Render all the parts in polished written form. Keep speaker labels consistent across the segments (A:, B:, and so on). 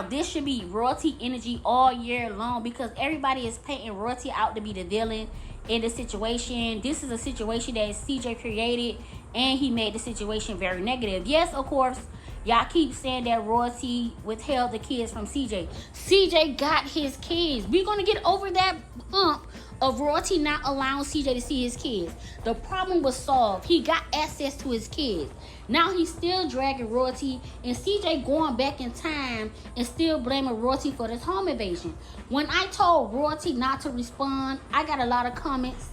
A: Now, this should be royalty energy all year long because everybody is painting royalty out to be the villain in the situation. This is a situation that CJ created, and he made the situation very negative. Yes, of course, y'all keep saying that royalty withheld the kids from CJ. CJ got his kids. We're going to get over that of royalty not allowing CJ to see his kids. The problem was solved. He got access to his kids. Now he's still dragging royalty, and CJ going back in time and still blaming royalty for this home invasion. When I told royalty not to respond, I got a lot of comments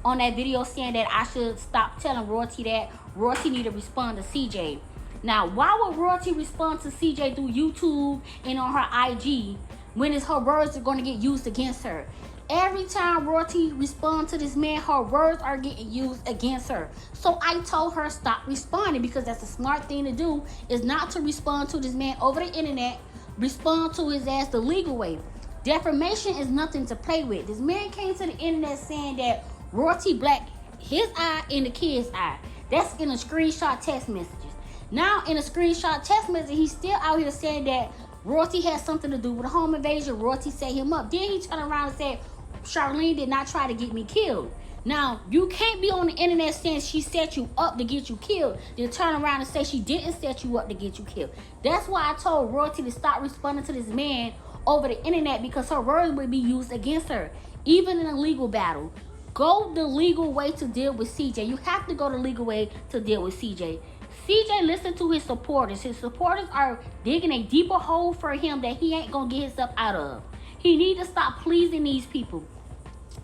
A: on that video saying that I should stop telling royalty that royalty need to respond to CJ. Now, why would royalty respond to CJ through YouTube and on her IG when it's her words are going to get used against her? Every time royalty responds to this man, her words are getting used against her. So I told her stop responding, because that's a smart thing to do, is not to respond to this man over the internet. Respond to his ass the legal way. Defamation is nothing to play with. This man came to the internet saying that royalty black his eye and the kid's eye. That's in a screenshot text messages. Now in a screenshot text message, he's still out here saying that royalty has something to do with a home invasion. Royalty set him up. Then he turned around and said, Charlene did not try to get me killed. Now, you can't be on the internet saying she set you up to get you killed, then turn around and say she didn't set you up to get you killed. That's why I told royalty to stop responding to this man over the internet, because her words would be used against her, even in a legal battle. Go the legal way to deal with CJ. You have to go the legal way to deal with CJ. CJ listened to his supporters. His supporters are digging a deeper hole for him that he ain't gonna get himself out of. He need to stop pleasing these people.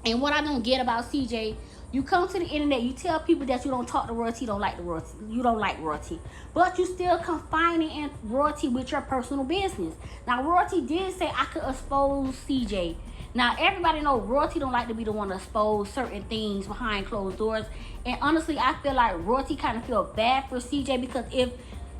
A: And what I don't get about CJ, you come to the internet, you tell people that you don't talk to royalty, you don't like royalty, but you still confining in royalty with your personal business. Now, royalty did say I could expose CJ. Now, everybody know royalty don't like to be the one to expose certain things behind closed doors. And honestly, I feel like royalty kind of feel bad for CJ, because if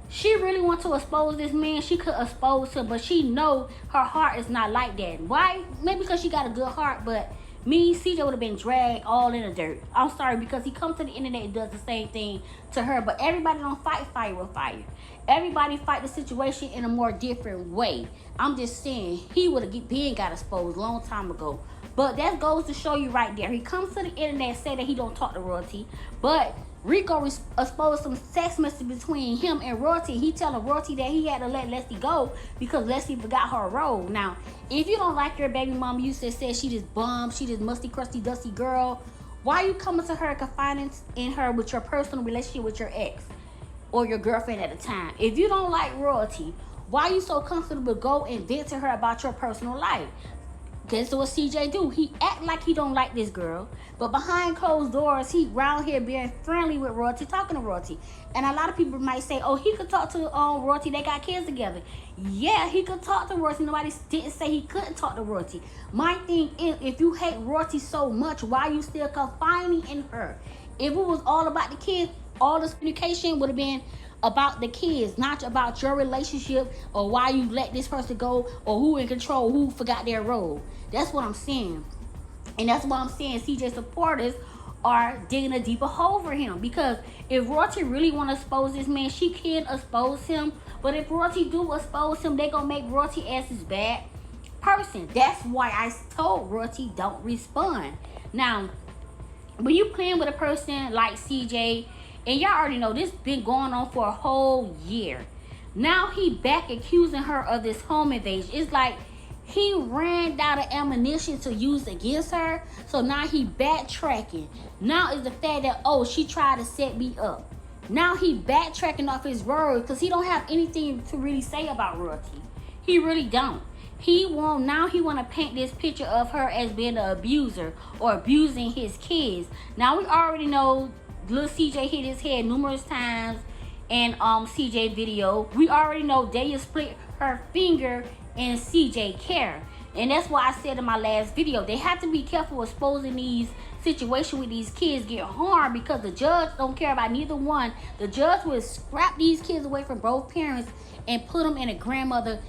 A: she really wants to expose this man, she could expose him, but she know her heart is not like that. Why? Maybe because she got a good heart, but me, CJ would have been dragged all in the dirt. I'm sorry, because he comes to the internet and does the same thing to her. But everybody don't fight fire with fire. Everybody fight the situation in a more different way. I'm just saying, he would have been got exposed a long time ago. But that goes to show you right there. He comes to the internet and say that he don't talk to royalty, but Rico exposed some sex message between him and royalty. He telling royalty that he had to let Leslie go because Leslie forgot her role. Now, if you don't like your baby mama, you said she this bum, she this musty, crusty, dusty girl, why are you coming to her confiding in her with your personal relationship with your ex or your girlfriend at the time? If you don't like royalty, why are you so comfortable to go and vent to her about your personal life? Guess what CJ do? He act like he don't like this girl, but behind closed doors, he round here being friendly with royalty, talking to royalty. And a lot of people might say, oh, he could talk to royalty, they got kids together. Yeah, he could talk to royalty. Nobody didn't say he couldn't talk to royalty. My thing is, if you hate royalty so much, why are you still confining in her? If it was all about the kids, all this communication would have been about the kids, not about your relationship or why you let this person go or who in control, who forgot their role. That's what I'm saying. And that's why I'm saying CJ supporters are digging a deeper hole for him, because if royalty really want to expose this man, she can expose him. But if royalty do expose him, they gonna make royalty as his bad person. That's why I told royalty don't respond. Now, when you playing with a person like CJ, and y'all already know this been going on for a whole year. Now he back accusing her of this home invasion. It's like he ran out of ammunition to use against her. So now he backtracking. Now is the fact that, oh, she tried to set me up. Now he backtracking off his words because he don't have anything to really say about royalty. He really don't. He want to paint this picture of her as being an abuser or abusing his kids. Now we already know little CJ hit his head numerous times in CJ video. We already know Daya split her finger in CJ care. And that's why I said in my last video, they have to be careful exposing these situations with these kids get harmed, because the judge don't care about neither one. The judge will scrap these kids away from both parents and put them in a grandmother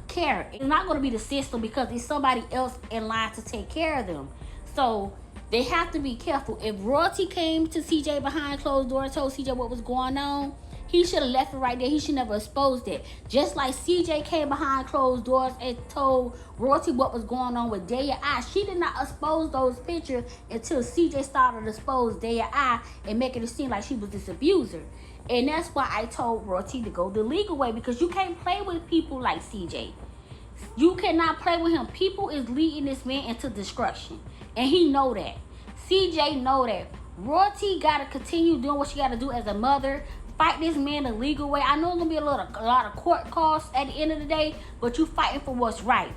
A: care. It's not going to be the system, because it's somebody else in line to take care of them. So they have to be careful. If royalty came to CJ behind closed doors, told CJ what was going on, He should have left it right there. He should never exposed it. Just like CJ came behind closed doors and told Royalty what was going on with Daya I. She did not expose those pictures until CJ started to expose Daya I and making it seem like she was this abuser. And that's why I told Royalty to go the legal way, because you can't play with people like CJ. You cannot play with him. People is leading this man into destruction. And he know that. CJ know that. Royalty got to continue doing what she got to do as a mother. Fight this man the legal way. I know it's going to be a lot of court costs at the end of the day, but you fighting for what's right.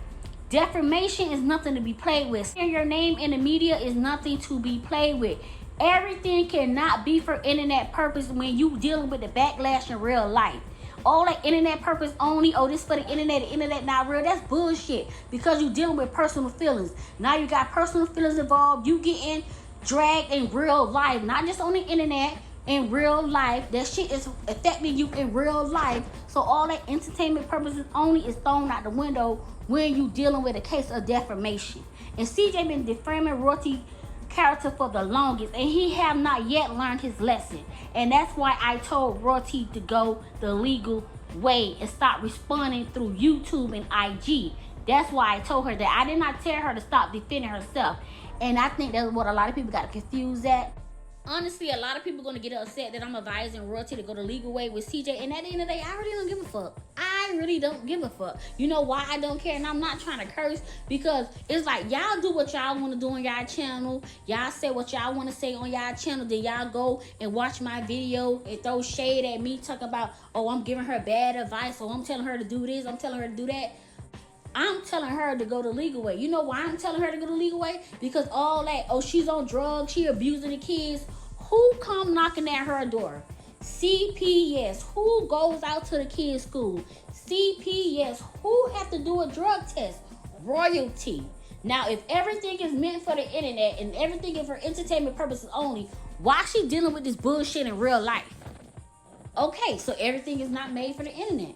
A: Defamation is nothing to be played with. Saying your name in the media is nothing to be played with. Everything cannot be for internet purpose when you dealing with the backlash in real life. All that internet purpose only, oh, this for the internet not real, that's bullshit. Because you dealing with personal feelings. Now you got personal feelings involved. You getting dragged in real life, not just on the internet, in real life. That shit is affecting you in real life. So all that entertainment purposes only is thrown out the window when you dealing with a case of defamation. And CJ been defaming Royalty character for the longest, and he have not yet learned his lesson. And that's why I told Royalty to go the legal way and stop responding through YouTube and IG. That's why I told her that. I did not tell her to stop defending herself. And I think that's what a lot of people got confused at. Honestly, a lot of people are going to get upset that I'm advising Royalty to go the legal way with CJ. And at the end of the day, I really don't give a fuck. I really don't give a fuck. You know why I don't care? And I'm not trying to curse, because it's like, y'all do what y'all want to do on y'all channel. Y'all say what y'all want to say on y'all channel. Then y'all go and watch my video and throw shade at me, talk about, oh, I'm giving her bad advice, or I'm telling her to do this, I'm telling her to do that. I'm telling her to go the legal way. You know why I'm telling her to go the legal way? Because all that, oh, she's on drugs, she abusing the kids. Who come knocking at her door? CPS. Who goes out to the kids' school? CPS. Who have to do a drug test? Royalty. Now, if everything is meant for the internet and everything is for entertainment purposes only, why she dealing with this bullshit in real life? Okay, so everything is not made for the internet.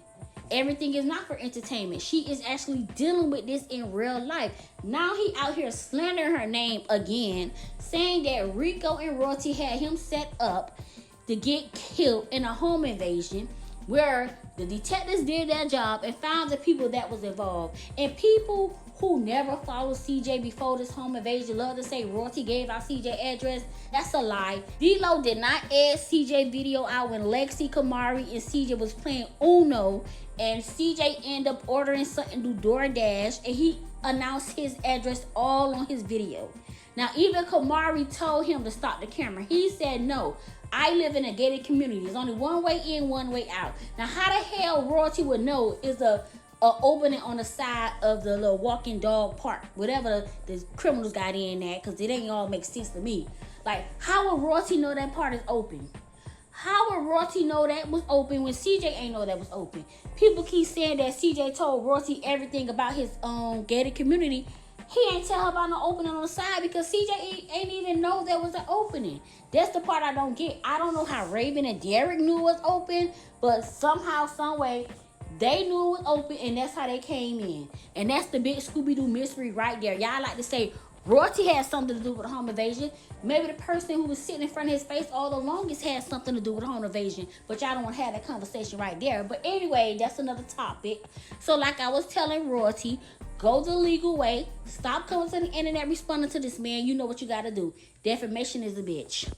A: Everything is not for entertainment. She is actually dealing with this in real life. Now he out here slandering her name again, saying that Rico and Royalty had him set up to get killed in a home invasion, where the detectives did their job and found the people that was involved. And people who never followed CJ before this home invasion love to say Royalty gave out CJ address. That's a lie. D-Lo did not add CJ video out when Lexi, Kamari, and CJ was playing Uno, and CJ ended up ordering something through DoorDash, and he announced his address all on his video. Now, even Kamari told him to stop the camera. He said, no, I live in a gated community. There's only one way in, one way out. Now, how the hell Royalty would know is a opening on the side of the little walking dog park, whatever the criminals got in there, because it ain't all make sense to me. Like, how would Royalty know that part is open? How would Royalty know that was open when CJ ain't know that was open? People keep saying that CJ told Royalty everything about his gated community. He ain't tell her about no opening on the side, because CJ ain't even know there was an opening. That's the part I don't get. I don't know how Raven and Derek knew it was open, but somehow, some way, they knew it was open, and that's how they came in. And that's the big Scooby-Doo mystery right there. Y'all like to say Royalty has something to do with the home invasion. Maybe the person who was sitting in front of his face all the longest has something to do with the home invasion, but y'all don't want to have that conversation right there. But anyway, that's another topic. So like I was telling Royalty, go the legal way. Stop coming to the internet responding to this man. You know what you got to do. Defamation is a bitch.